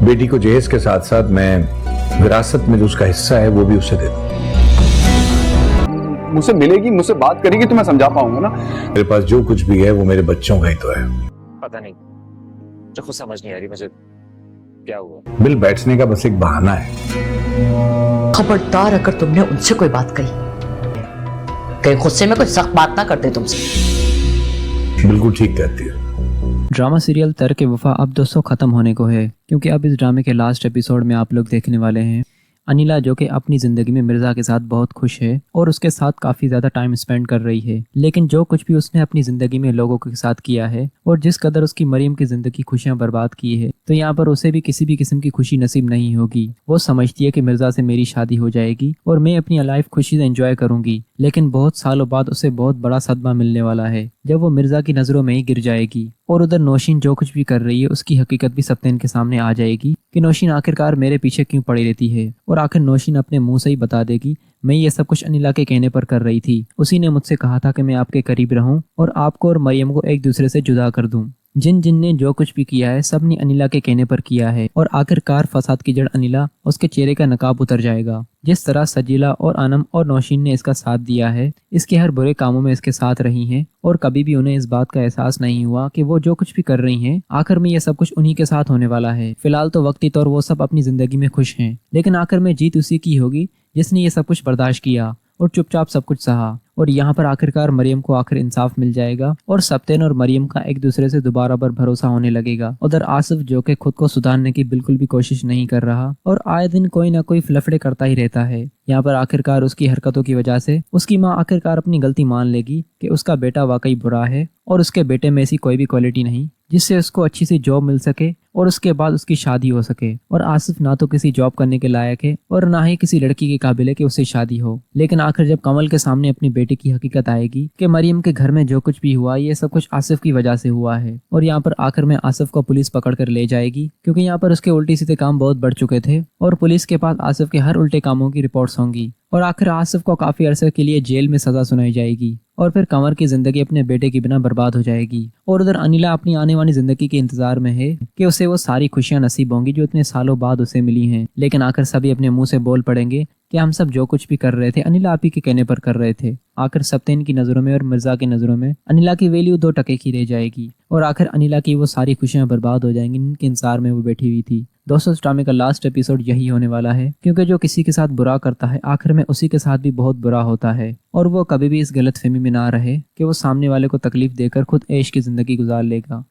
बेटी को जहेज के साथ साथ मैं विरासत में जो उसका हिस्सा है वो भी उसे दे दूं। मुझसे मिलेगी, मुझसे बात करेगी तो मैं समझा पाऊंगा ना। मेरे पास जो कुछ भी है वो मेरे बच्चों का ही तो है। पता नहीं, मुझे खुद समझ नहीं आ रही मुझे क्या हुआ। बिल बैठने का बस एक बहाना है। खबरदार अगर तुमने उनसे कोई बात कही, कहीं गुस्से में कोई सख्त बात ना करते तुमसे। बिल्कुल ठीक कहती है। ड्रामा सीरियल तर्क वफा अब दोस्तों ख़त्म होने को है, क्योंकि अब इस ड्रामे के लास्ट एपिसोड में आप लोग देखने वाले हैं अनिला जो कि अपनी ज़िंदगी में मिर्ज़ा के साथ बहुत खुश है और उसके साथ काफ़ी ज़्यादा टाइम स्पेंड कर रही है। लेकिन जो कुछ भी उसने अपनी ज़िंदगी में लोगों के साथ किया है और जिस कदर उसकी मरियम की ज़िंदगी खुशियाँ बर्बाद की है, तो यहाँ पर उसे भी किसी भी किस्म की खुशी नसीब नहीं होगी। वो समझती है कि मिर्ज़ा से मेरी शादी हो जाएगी और मैं अपनी लाइफ खुशी से एंजॉय करूंगी, लेकिन बहुत सालों बाद उसे बहुत बड़ा सदमा मिलने वाला है जब वो मिर्ज़ा की नज़रों में ही गिर जाएगी। और उधर नौशीन जो कुछ भी कर रही है उसकी हकीकत भी सप्तेन के सामने आ जाएगी कि नौशीन आखिरकार मेरे पीछे क्यों पड़ी रहती है। और आखिर नौशीन अपने मुंह से ही बता देगी, मैं ये सब कुछ अनिला के कहने पर कर रही थी। उसी ने मुझसे कहा था कि मैं आपके करीब रहूं और आपको और मरियम को एक दूसरे से जुदा कर दूं। जिन जिन ने जो कुछ भी किया है सब ने अनिला के कहने पर किया है और आखिरकार फसाद की जड़ अनिला, उसके चेहरे का नकाब उतर जाएगा। जिस तरह सजीला और आनम और नौशीन ने इसका साथ दिया है, इसके हर बुरे कामों में इसके साथ रही हैं और कभी भी उन्हें इस बात का एहसास नहीं हुआ कि वो जो कुछ भी कर रही हैं आखिर में ये सब कुछ उन्हीं के साथ होने वाला है। फिलहाल तो वक्ती तौर वो सब अपनी जिंदगी में खुश हैं, लेकिन आखिर में जीत उसी की होगी जिसने ये सब कुछ बर्दाश्त किया और चुपचाप सब कुछ सहा। और यहाँ पर आखिरकार मरियम को आखिर इंसाफ मिल जाएगा और सप्तेन और मरियम का एक दूसरे से दोबारा पर भरोसा होने लगेगा। उधर आसिफ जो कि खुद को सुधारने की बिल्कुल भी कोशिश नहीं कर रहा और आए दिन कोई ना कोई लफड़े करता ही रहता है। यहाँ पर आखिरकार उसकी हरकतों की वजह से उसकी माँ आखिरकार अपनी गलती मान लेगी कि उसका बेटा वाकई बुरा है और उसके बेटे में ऐसी कोई भी क्वालिटी नहीं जिससे उसको अच्छी सी जॉब मिल सके और उसके बाद उसकी शादी हो सके। और आसिफ ना तो किसी जॉब करने के लायक है और ना ही किसी लड़की के काबिल है कि उससे शादी हो। लेकिन आखिर जब कमल के सामने अपनी बेटी की हकीकत आएगी कि मरियम के घर में जो कुछ भी हुआ ये सब कुछ आसिफ की वजह से हुआ है, और यहाँ पर आखिर में आसिफ को पुलिस पकड़ कर ले जाएगी क्योंकि यहाँ पर उसके उल्टे सीधे काम बहुत बढ़ चुके थे और पुलिस के पास आसिफ के हर उल्टे कामों की रिपोर्ट्स होंगी। और आखिर आसिफ को काफी अरसे के लिए जेल में सजा सुनाई जाएगी और फिर कंवर की जिंदगी अपने बेटे के बिना बर्बाद हो जाएगी। और उधर अनिला अपनी आने वाली जिंदगी के इंतजार में है कि उसे वो सारी खुशियां नसीब होंगी जो इतने सालों बाद उसे मिली हैं। लेकिन आखिर सभी अपने मुंह से बोल पड़ेंगे कि हम सब जो कुछ भी कर रहे थे अनिला आप ही के कहने पर कर रहे थे। आखिर सप्तेन की नजरों में और मिर्जा की नजरों में अनिला की वैल्यू 2 टके की रह जाएगी और आखिर अनिला की वो सारी खुशियां बर्बाद हो जाएंगी जिनके इंतजार में वो बैठी हुई थी। दोस्तों इस ड्रामे का लास्ट एपिसोड यही होने वाला है, क्योंकि जो किसी के साथ बुरा करता है आखिर में उसी के साथ भी बहुत बुरा होता है और वो कभी भी इस गलतफहमी में ना रहे कि वो सामने वाले को तकलीफ देकर खुद ऐश की जिंदगी गुजार लेगा।